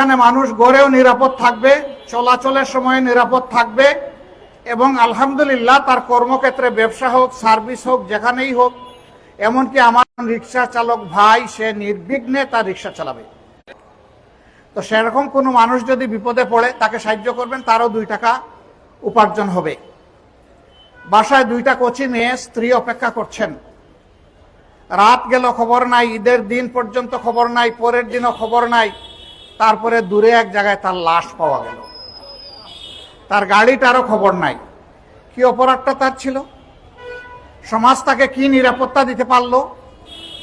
এখানে মানুষ গড়েও নিরাপদ থাকবে, চলাচলের সময় নিরাপদ থাকবে এবং আলহামদুলিল্লাহ তার কর্মক্ষেত্রে ব্যবসা হোক, সার্ভিস হোক, যেখানেই হোক, এমনকি আমার রিক্সা চালক ভাই সে নির্বিঘ্নে তার রিক্সা চালাবে। তো সেরকম কোনো মানুষ যদি বিপদে পড়ে তাকে সাহায্য করবেন, তারও 2 টাকা উপার্জন হবে। বাসায় 2টা কচি মেয়ে স্ত্রী অপেক্ষা করছেন, রাত গেল খবর নাই, ঈদের দিন পর্যন্ত খবর নাই, পরের দিনও খবর নাই, তারপরে দূরে এক জায়গায় তার লাশ পাওয়া গেল, তার গাড়িটারও খবর নাই। কি অপরাধটা তার ছিল? সমাজ তাকে কি নিরাপত্তা দিতে পারলো?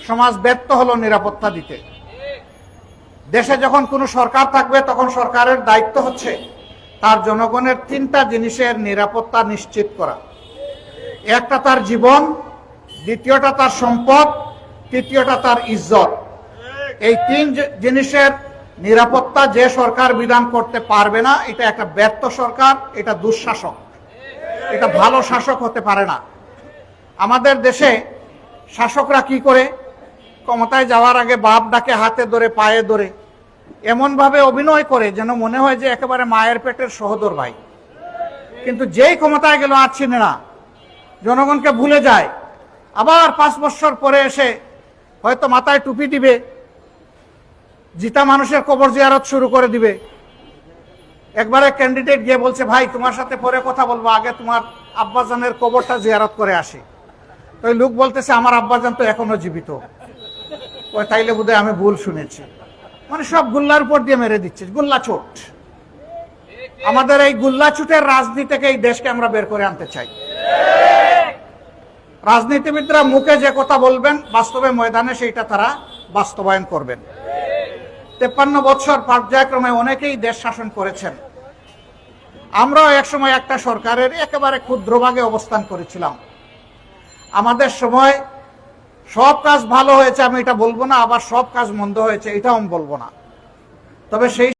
সমাজ ব্যর্থ হলো নিরাপত্তা দিতে। দেশে যখন কোনো সরকার থাকবে তখন সরকারের দায়িত্ব হচ্ছে তার জনগণের 3টা জিনিসের নিরাপত্তা নিশ্চিত করা। একটা তার জীবন, দ্বিতীয়টা তার সম্পদ, তৃতীয়টা তার ইজ্জত। এই 3 জিনিসের নিরাপত্তা যে সরকার বিধান করতে পারবে না, এটা একটা ব্যর্থ সরকার, এটা দুঃশাসক, এটা ভালো শাসক হতে পারে না। আমাদের দেশে শাসকরা কি করে? ক্ষমতায় যাওয়ার আগে বাপ ডাকে হাতে ধরে, পায়ে ধরে, এমনভাবে অভিনয় করে যেন মনে হয় যে একেবারে মায়ের পেটের সহোদর ভাই। কিন্তু যেই ক্ষমতায় গেল আর চিনে না, জনগণকে ভুলে যায়। আবার 5 বছর পরে এসে হয়তো মাথায় টুপি দিবে, জিতা মানুষের কবর জিয়ারত শুরু করে দিবে। একবারে ক্যান্ডিডেট গিয়ে বলছে, ভাই তোমার সাথে পরে কথা বলবো, আগে তোমার আব্বাজানের কবরটা জিয়ারত করে আসি। তো ওই লোক বলতেছে, আমার আব্বাজান তো এখনো জীবিত। ওই তাইলে বোধহয় আমি ভুল শুনেছি। মানে সব গুল্লার উপর দিয়ে মেরে দিচ্ছে, গুল্লা চোট। আমাদের এই গুল্লা চুটের রাজনীতি থেকে এই দেশকে আমরা বের করে আনতে চাই। রাজনীতিবিদরা মুখে যে কথা বলবেন, বাস্তবে ময়দানে সেইটা তারা বাস্তবায়ন করবেন। 53 বছর পর্যায়ক্রমে অনেকেই দেশ শাসন করেছেন। আমরাও একসময় একটা সরকারের একেবারে ক্ষুদ্রভাগে অবস্থান করেছিলাম। আমাদের সময় সব কাজ ভালো হয়েছে আমি এটা বলবো না, আবার সব কাজ মন্দ হয়েছে এটাও আমি বলবো না। তবে সেই